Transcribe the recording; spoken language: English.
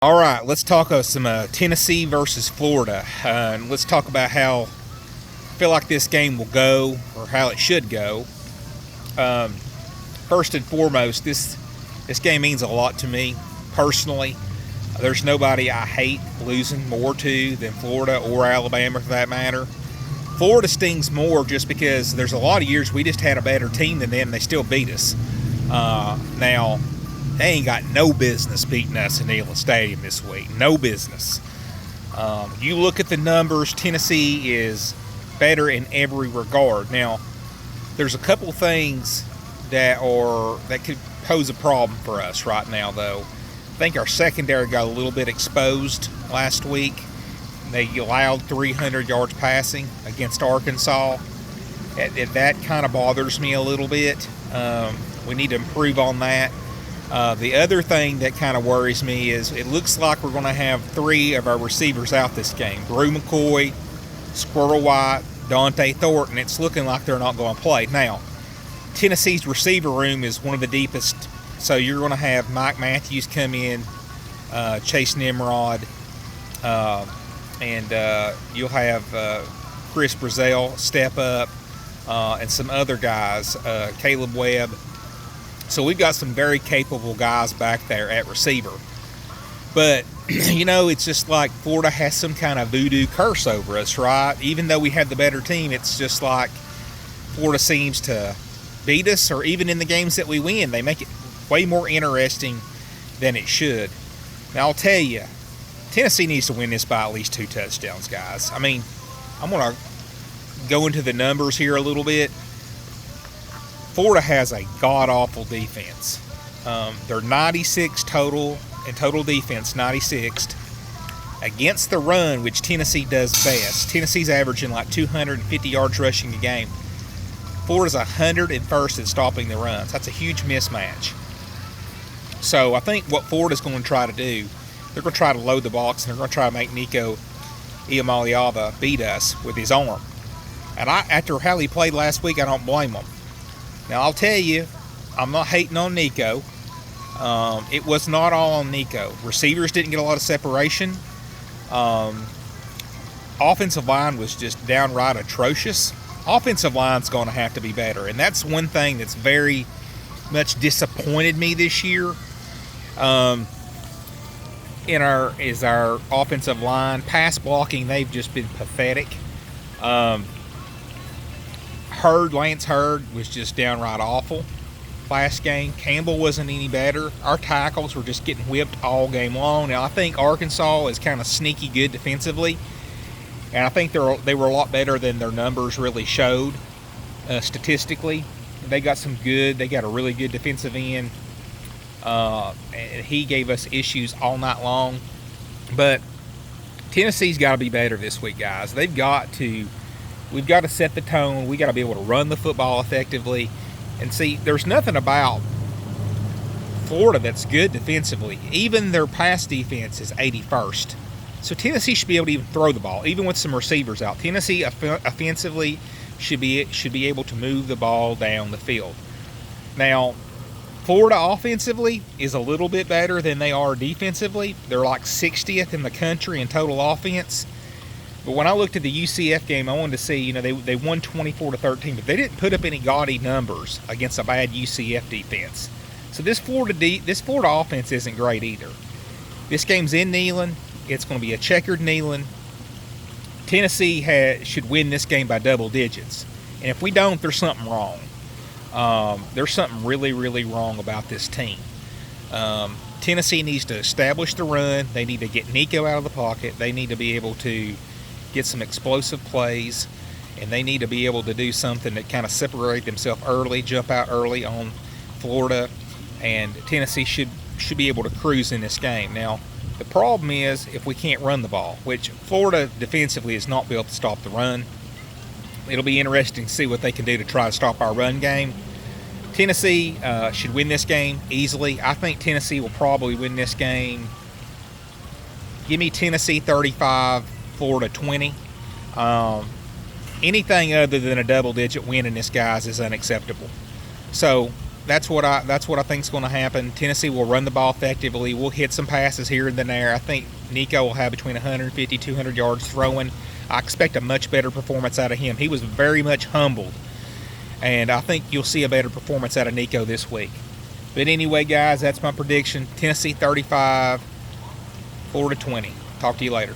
All right, let's talk some Tennessee versus Florida. And let's talk about how I feel like this game will go, or how it should go. Um, First and foremost, this game means a lot to me personally. There's nobody I hate losing more to than Florida or Alabama, for that matter. Florida stings more just because there's a lot of years we just had a better team than them. They still beat us. Now, they ain't got no business beating us in Neyland Stadium this week. No business. You look at the numbers, Tennessee is better in every regard. Now, there's a couple things that could pose a problem for us right now, though. I think our secondary got a little bit exposed last week. They allowed 300 yards passing against Arkansas. That kind of bothers me a little bit. We need to improve on that. The other thing that kind of worries me is it looks like we're going to have three of our receivers out this game. Brew McCoy, Squirrel White, Dante Thornton. It's looking like they're not going to play. Now, Tennessee's receiver room is one of the deepest, so you're going to have Mike Matthews come in, Chase Nimrod, and you'll have Chris Brazell step up, and some other guys, Caleb Webb. So we've got some very capable guys back there at receiver. But, it's just like Florida has some kind of voodoo curse over us, right? Even though we had the better team, it's just like Florida seems to beat us, or even in the games that we win, they make it way more interesting than it should. Now, I'll tell you, Tennessee needs to win this by at least 2 touchdowns, guys. I mean, I'm going to go into the numbers here a little bit. Florida has a god-awful defense. They're 96 total, in total defense, 96th. Against the run, which Tennessee does best, Tennessee's averaging like 250 yards rushing a game. Florida's 101st at stopping the runs. That's a huge mismatch. So I think what Florida's going to try to do, they're going to try to load the box, and they're going to try to make Nico Iamaleava beat us with his arm. And after how he played last week, I don't blame him. Now, I'll tell you, I'm not hating on Nico. It was not all on Nico. Receivers didn't get a lot of separation. Offensive line was just downright atrocious. Offensive line's going to have to be better, and that's one thing that's very much disappointed me this year. Our offensive line pass blocking, they've just been pathetic. Lance Hurd was just downright awful last game. Campbell wasn't any better. Our tackles were just getting whipped all game long. Now, I think Arkansas is kind of sneaky good defensively, and I think they were a lot better than their numbers really showed statistically. They got a really good defensive end. And he gave us issues all night long. But Tennessee's got to be better this week, guys. We've got to set the tone. We got to be able to run the football effectively. And see, there's nothing about Florida that's good defensively. Even their pass defense is 81st. So Tennessee should be able to even throw the ball, even with some receivers out. Tennessee offensively should be able to move the ball down the field. Now, Florida offensively is a little bit better than they are defensively. They're like 60th in the country in total offense. But when I looked at the UCF game, I wanted to see, they won 24-13, but they didn't put up any gaudy numbers against a bad UCF defense. So this Florida offense isn't great either. This game's in Neyland. It's going to be a checkered Neyland. Tennessee should win this game by double digits. And if we don't, there's something wrong. There's something really, really wrong about this team. Tennessee needs to establish the run. They need to get Nico out of the pocket. They need to be able to get some explosive plays, and they need to be able to do something that kind of separate themselves early, jump out early on Florida, and Tennessee should be able to cruise in this game. Now, the problem is if we can't run the ball, which Florida defensively is not built to stop the run. It'll be interesting to see what they can do to try to stop our run game. Tennessee should win this game easily. I think Tennessee will probably win this game. Give me Tennessee 35, Florida 20. Anything other than a double-digit win in this, guys, is unacceptable. So that's what I think is going to happen. Tennessee will run the ball effectively. We'll hit some passes here and there. I think Nico will have between 150, 200 yards throwing. I expect a much better performance out of him. He was very much humbled, and I think you'll see a better performance out of Nico this week. But anyway, guys, that's my prediction. Tennessee 35, Florida 20. Talk to you later.